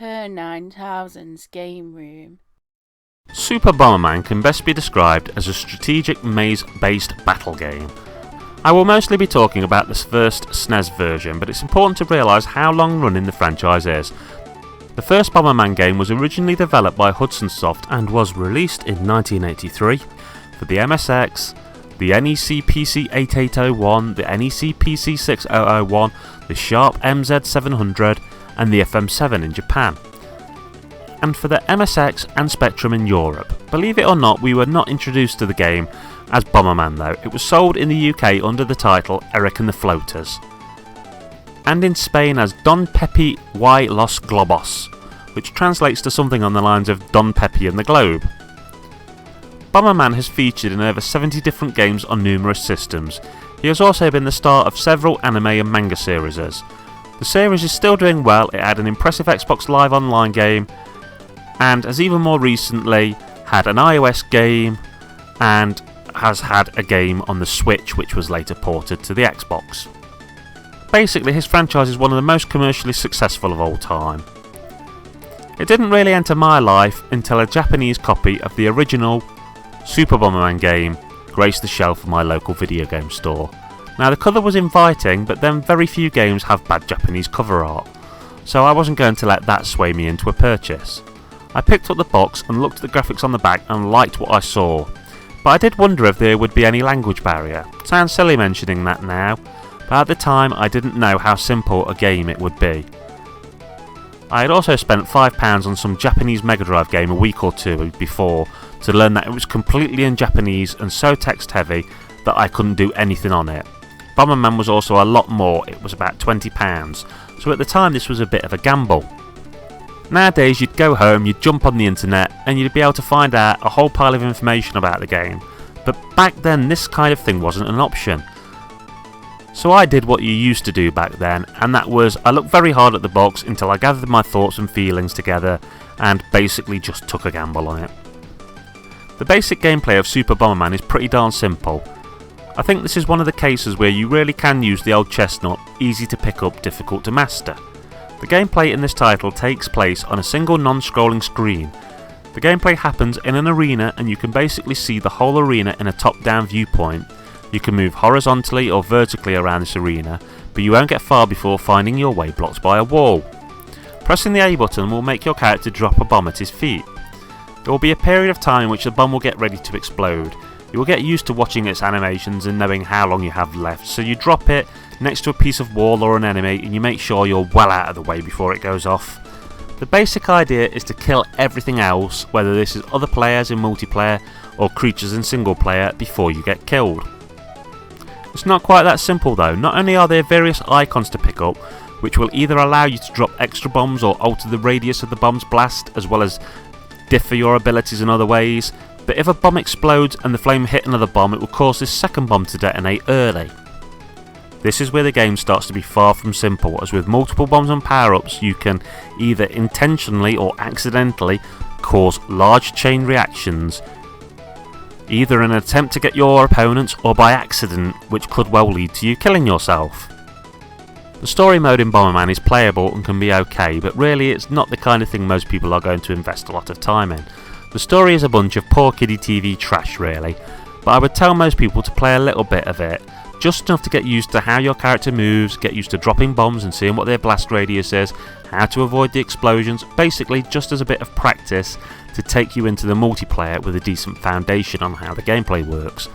Her 9000's game room. Super Bomberman can best be described as a strategic maze-based battle game. I will mostly be talking about this first SNES version, but it's important to realise how long-running the franchise is. The first Bomberman game was originally developed by Hudson Soft and was released in 1983 for the MSX, the NEC PC8801, the NEC PC6001, the Sharp MZ700 and the FM7 in Japan, and for the MSX and Spectrum in Europe. Believe it or not, we were not introduced to the game as Bomberman though. It was sold in the UK under the title Eric and the Floaters, and in Spain as Don Pepe y los Globos, which translates to something on the lines of Don Pepe and the Globe. Bomberman has featured in over 70 different games on numerous systems. He has also been the star of several anime and manga series. The series is still doing well. It had an impressive Xbox Live Online game, and has even more recently had an iOS game, and has had a game on the Switch which was later ported to the Xbox. Basically, his franchise is one of the most commercially successful of all time. It didn't really enter my life until a Japanese copy of the original Super Bomberman game graced the shelf of my local video game store. Now, the cover was inviting, but then very few games have bad Japanese cover art, so I wasn't going to let that sway me into a purchase. I picked up the box and looked at the graphics on the back and liked what I saw, but I did wonder if there would be any language barrier. Sounds silly mentioning that now, but at the time I didn't know how simple a game it would be. I had also spent £5 on some Japanese Mega Drive game a week or two before to learn that it was completely in Japanese and so text heavy that I couldn't do anything on it. Bomberman was also a lot more, it was about £20, so at the time this was a bit of a gamble. Nowadays you'd go home, you'd jump on the internet and you'd be able to find out a whole pile of information about the game, but back then this kind of thing wasn't an option. So I did what you used to do back then, and that was I looked very hard at the box until I gathered my thoughts and feelings together and basically just took a gamble on it. The basic gameplay of Super Bomberman is pretty darn simple. I think this is one of the cases where you really can use the old chestnut, easy to pick up, difficult to master. The gameplay in this title takes place on a single non-scrolling screen. The gameplay happens in an arena and you can basically see the whole arena in a top-down viewpoint. You can move horizontally or vertically around this arena, but you won't get far before finding your way blocked by a wall. Pressing the A button will make your character drop a bomb at his feet. There will be a period of time in which the bomb will get ready to explode. You will get used to watching its animations and knowing how long you have left, so you drop it next to a piece of wall or an enemy and you make sure you're well out of the way before it goes off. The basic idea is to kill everything else, whether this is other players in multiplayer or creatures in single player, before you get killed. It's not quite that simple though. Not only are there various icons to pick up, which will either allow you to drop extra bombs or alter the radius of the bomb's blast, as well as differ your abilities in other ways, but if a bomb explodes and the flame hit another bomb, it will cause this second bomb to detonate early. This is where the game starts to be far from simple, as with multiple bombs and power-ups you can either intentionally or accidentally cause large chain reactions, either in an attempt to get your opponents or by accident, which could well lead to you killing yourself. The story mode in Bomberman is playable and can be okay, but really it's not the kind of thing most people are going to invest a lot of time in. The story is a bunch of poor kiddie TV trash really, but I would tell most people to play a little bit of it, just enough to get used to how your character moves, get used to dropping bombs and seeing what their blast radius is, how to avoid the explosions, basically just as a bit of practice to take you into the multiplayer with a decent foundation on how the gameplay works.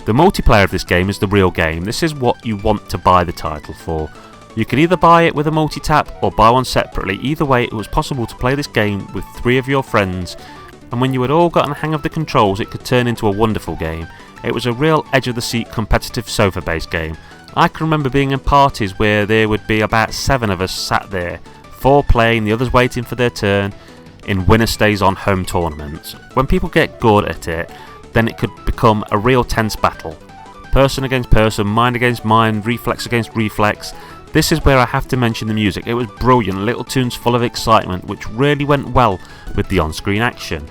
The multiplayer of this game is the real game. This is what you want to buy the title for. You could either buy it with a multi-tap or buy one separately. Either way, it was possible to play this game with 3 of your friends, and when you had all gotten the hang of the controls it could turn into a wonderful game. It was a real edge-of-the-seat competitive sofa-based game. I can remember being in parties where there would be about 7 of us sat there, 4 playing, the others waiting for their turn, in winner stays on home tournaments. When people get good at it, then it could become a real tense battle. Person against person, mind against mind, reflex against reflex. This is where I have to mention the music. It was brilliant, little tunes full of excitement, which really went well with the on-screen action.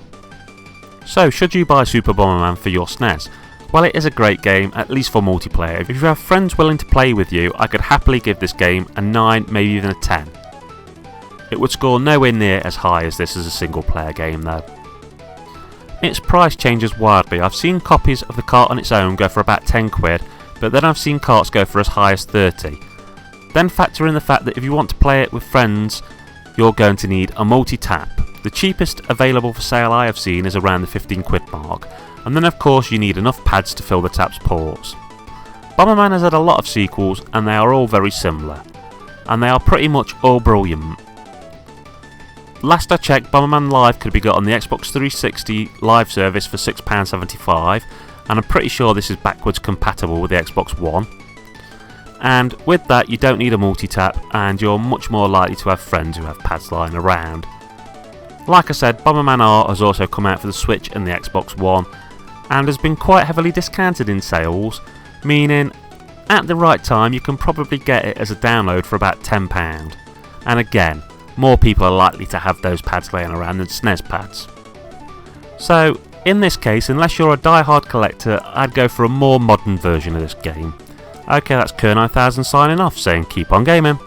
So, should you buy Super Bomberman for your SNES? Well, it is a great game, at least for multiplayer. If you have friends willing to play with you, I could happily give this game a 9, maybe even a 10. It would score nowhere near as high as this as a single player game though. Its price changes wildly. I've seen copies of the cart on its own go for about 10 quid, but then I've seen carts go for as high as 30. Then factor in the fact that if you want to play it with friends, you're going to need a multi-tap. The cheapest available for sale I have seen is around the 15 quid mark, and then of course you need enough pads to fill the tap's ports. Bomberman has had a lot of sequels and they are all very similar, and they are pretty much all brilliant. Last I checked, Bomberman Live could be got on the Xbox 360 live service for £6.75, and I'm pretty sure this is backwards compatible with the Xbox One. And with that you don't need a multi-tap, and you're much more likely to have friends who have pads lying around. Like I said, Bomberman R has also come out for the Switch and the Xbox One, and has been quite heavily discounted in sales, meaning at the right time you can probably get it as a download for about £10. And again, more people are likely to have those pads laying around than SNES pads. So in this case, unless you're a die-hard collector, I'd go for a more modern version of this game. Okay, that's Kern9000 signing off, saying keep on gaming.